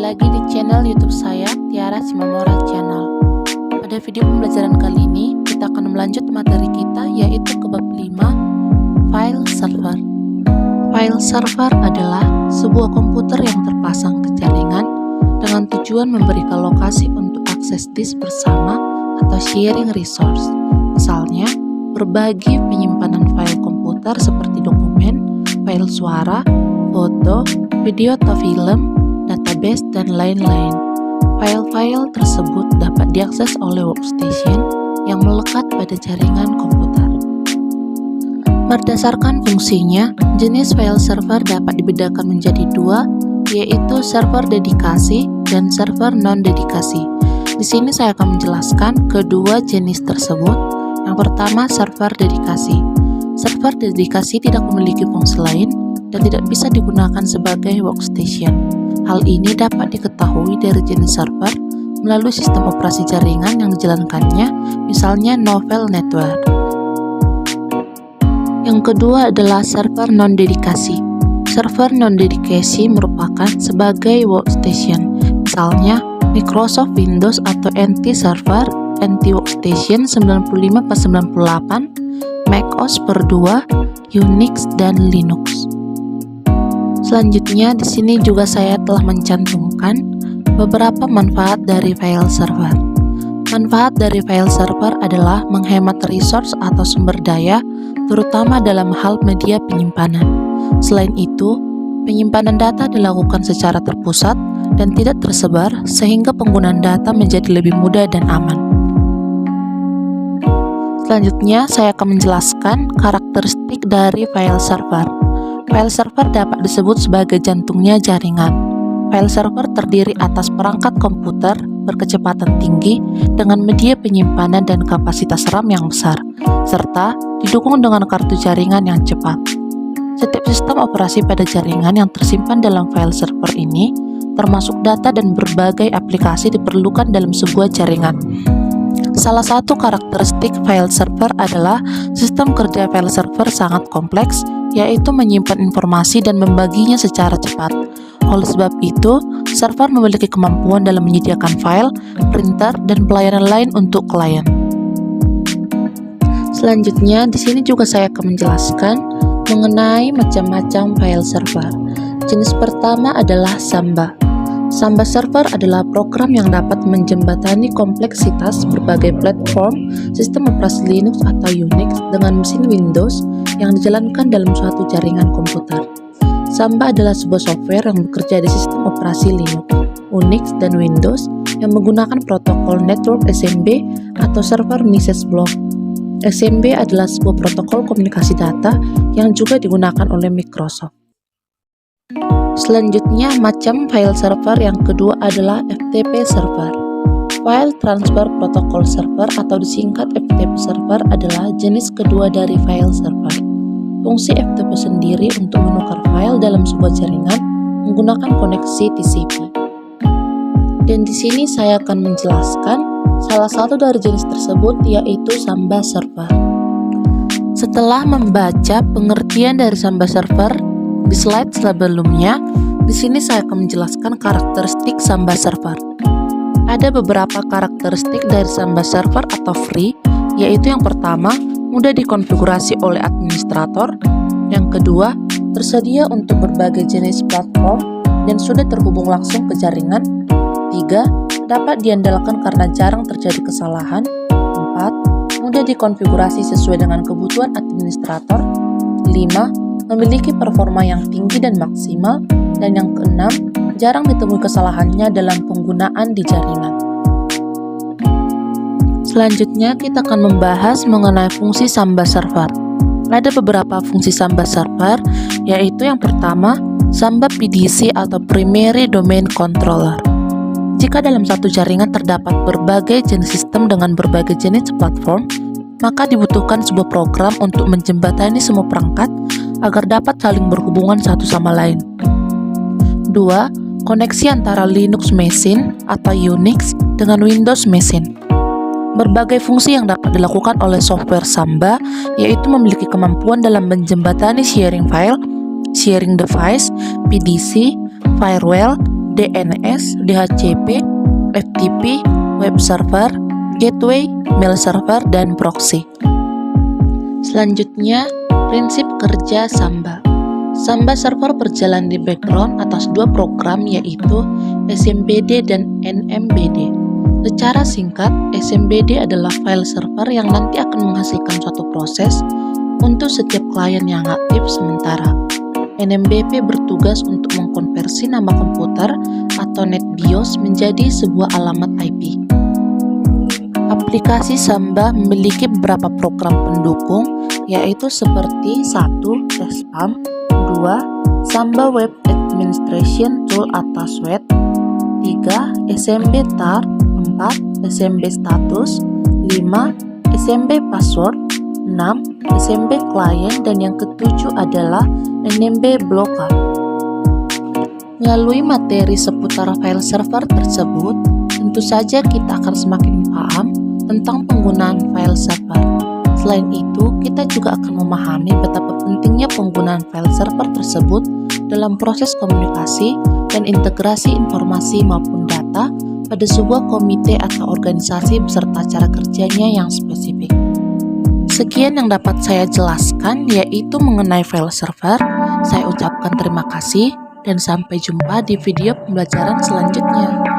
lagi di channel YouTube saya, Tiara Simamora Channel. Pada video pembelajaran kali ini, kita akan melanjut materi kita yaitu ke bab 5, File Server. File server adalah sebuah komputer yang terpasang ke jaringan dengan tujuan memberikan lokasi untuk akses disk bersama atau sharing resource. Misalnya, berbagi penyimpanan file komputer seperti dokumen, file suara, foto, video atau film, database, dan lain-lain. File-file tersebut dapat diakses oleh workstation yang melekat pada jaringan komputer. Berdasarkan fungsinya, jenis file server dapat dibedakan menjadi dua, yaitu server dedikasi dan server non-dedikasi. Di sini saya akan menjelaskan kedua jenis tersebut. Yang pertama, server dedikasi. Server dedikasi tidak memiliki fungsi lain dan tidak bisa digunakan sebagai workstation. Hal ini dapat diketahui dari jenis server melalui sistem operasi jaringan yang dijalankannya, misalnya novel network. Yang kedua adalah server non-dedikasi. Server non-dedikasi merupakan sebagai workstation, misalnya Microsoft Windows atau NT Server, NT Workstation 95/98, Mac OS per 2, Unix, dan Linux. Selanjutnya, di sini juga saya telah mencantumkan beberapa manfaat dari file server. Manfaat dari file server adalah menghemat resource atau sumber daya, terutama dalam hal media penyimpanan. Selain itu, penyimpanan data dilakukan secara terpusat dan tidak tersebar, sehingga penggunaan data menjadi lebih mudah dan aman. Selanjutnya, saya akan menjelaskan karakteristik dari file server. File server dapat disebut sebagai jantungnya jaringan. File server terdiri atas perangkat komputer berkecepatan tinggi dengan media penyimpanan dan kapasitas RAM yang besar, serta didukung dengan kartu jaringan yang cepat. Setiap sistem operasi pada jaringan yang tersimpan dalam file server ini, termasuk data dan berbagai aplikasi diperlukan dalam sebuah jaringan. Salah satu karakteristik file server adalah sistem kerja file server sangat kompleks, yaitu menyimpan informasi dan membaginya secara cepat. Oleh sebab itu, server memiliki kemampuan dalam menyediakan file, printer, dan pelayanan lain untuk klien. Selanjutnya, di sini juga saya akan menjelaskan mengenai macam-macam file server. Jenis pertama adalah Samba. Samba server adalah program yang dapat menjembatani kompleksitas berbagai platform sistem operasi Linux atau Unix dengan mesin Windows yang dijalankan dalam suatu jaringan komputer. Samba adalah sebuah software yang bekerja di sistem operasi Linux, Unix, dan Windows yang menggunakan protokol network SMB atau server message block. SMB adalah sebuah protokol komunikasi data yang juga digunakan oleh Microsoft. Selanjutnya, macam file server yang kedua adalah FTP server. File Transfer Protocol Server atau disingkat FTP server adalah jenis kedua dari file server. Fungsi FTP sendiri untuk menukar file dalam sebuah jaringan menggunakan koneksi TCP. Dan di sini saya akan menjelaskan salah satu dari jenis tersebut, yaitu Samba server. Setelah membaca pengertian dari Samba server di slide sebelumnya, di sini saya akan menjelaskan karakteristik Samba server. Ada beberapa karakteristik dari Samba server atau free, yaitu yang pertama, mudah dikonfigurasi oleh administrator. Yang kedua, tersedia untuk berbagai jenis platform dan sudah terhubung langsung ke jaringan. 3. Dapat diandalkan karena jarang terjadi kesalahan. 4. Mudah dikonfigurasi sesuai dengan kebutuhan administrator. 5. Memiliki performa yang tinggi dan maksimal. Dan yang keenam, jarang ditemui kesalahannya dalam penggunaan di jaringan. Selanjutnya, kita akan membahas mengenai fungsi Samba server. Ada beberapa fungsi Samba server, yaitu yang pertama, Samba PDC atau Primary Domain Controller. Jika dalam satu jaringan terdapat berbagai jenis sistem dengan berbagai jenis platform, maka dibutuhkan sebuah program untuk menjembatani semua perangkat agar dapat saling berhubungan satu sama lain. 2. Koneksi antara Linux machine atau Unix dengan Windows machine. Berbagai fungsi yang dapat dilakukan oleh software Samba, yaitu memiliki kemampuan dalam menjembatani sharing file, sharing device, PDC, firewall, DNS, DHCP, FTP, web server, gateway, mail server, dan proxy. Selanjutnya, prinsip kerja Samba. Samba server berjalan di background atas dua program, yaitu SMBD dan NMBD. Secara singkat, SMBD adalah file server yang nanti akan menghasilkan suatu proses untuk setiap klien yang aktif sementara. NMBP bertugas untuk mengkonversi nama komputer atau NetBIOS menjadi sebuah alamat IP. Aplikasi Samba memiliki beberapa program pendukung, yaitu seperti 1. Testpam, 2. Samba Web Administration Tool atau SWAT, 3. SMB TAR, 4. SMB Status, 5. SMB Password, 6. SMB Client, dan yang ketujuh adalah NMB Blockup. Melalui materi seputar file server tersebut, tentu saja kita akan semakin paham tentang penggunaan file server. Selain itu, kita juga akan memahami betapa pentingnya penggunaan file server tersebut dalam proses komunikasi dan integrasi informasi maupun data pada sebuah komite atau organisasi beserta cara kerjanya yang spesifik. Sekian yang dapat saya jelaskan, yaitu mengenai file server. Saya ucapkan terima kasih dan sampai jumpa di video pembelajaran selanjutnya.